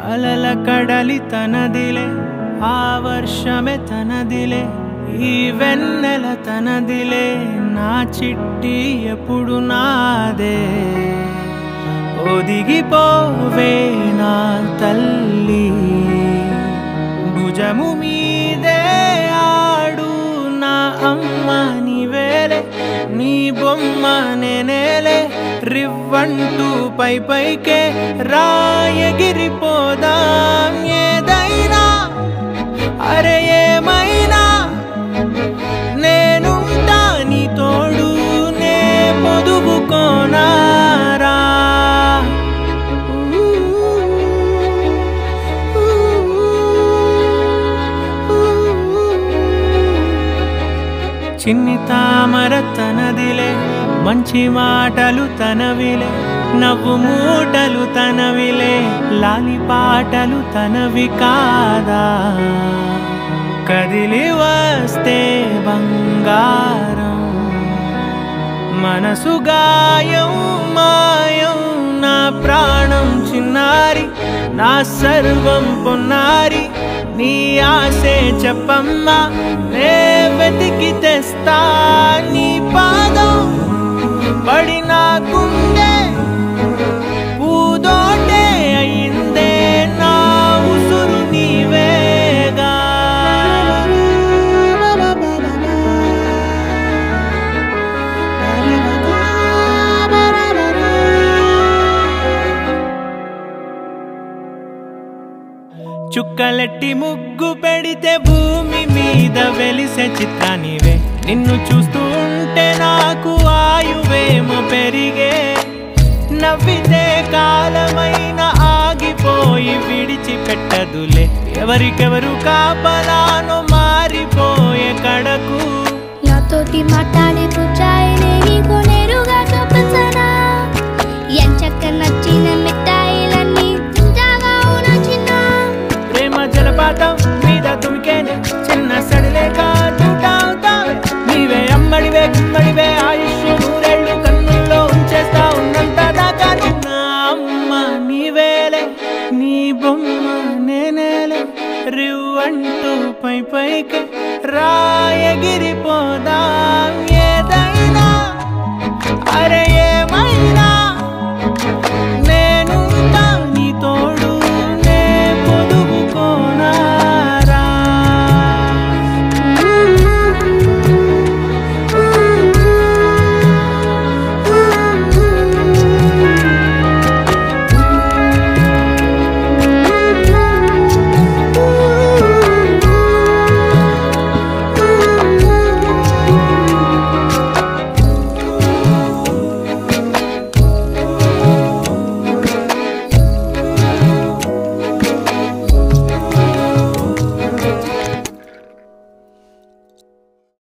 అలల కడలి తనదిలే ఆ వర్షమే తనదిలే ఈ వెన్నెల తనదిలే నా చిట్టి ఎప్పుడు నాదే ఒదిగిపోవే నా తల్లి భుజము మీదే ఆడు నా అమ్మ నీవేలే నీ బొమ్మ నేనేలే రివ్వంటూ పై పైకే రాయగిరిపోదాం ఏదైనా అరే ఏమైనా నేనుంటా నీ తోడు నే పొదుపుకోనారా చిన్ని తామర తనదిలే మంచి మాటలు తనవిలే నవ్వు మూటలు తనవిలే లాలి పాటలు తనవి కాదా కదిలి వస్తే బంగారం మనసు గాయం మాయం నా ప్రాణం చిన్నారి నా సర్వం పొన్నారి నీ ఆశే చెప్పమ్మా నే వెతికి తెస్తా నీ పాదం పడి నాకుందే పూదోటే అయిందే నా ఉసురు నీవేగా చుక్కలెట్టి ముగ్గు పెడితే భూమి మీద వెలిసే చిత్రానివే నిన్ను చూస్తూ ఉంటే నాకు ఆయువేమో పెరిగే నవ్వితే కాలమైన ఆగిపోయి విడిచిపెట్టదులే ఎవరికెవరు కాపలానో మారిపోయే కడకు నాతోటి మాట్లాడే పుచ్చాయిలే నీకు నేరుగా చూపించనా ఎంచక్క నచ్చిన మిఠాయిలన్నీ తింటాగా చిన్న ప్రేమ జలపాతం మీద తుమికేనే చిన్న సడిలేక చూటావుతావే నీవే అమ్మడివే గుమ్మడివే ఆయుష్ నూరేళ్ళు కన్నుల్లో ఉంచేస్తా ఉన్నంత దాకా చిన్న అమ్మ నీవేలే నీ బొమ్మ నేనేలే రివ్వంటూ పై పైకి రాయగిరిపోదాం ఏదైనా అరే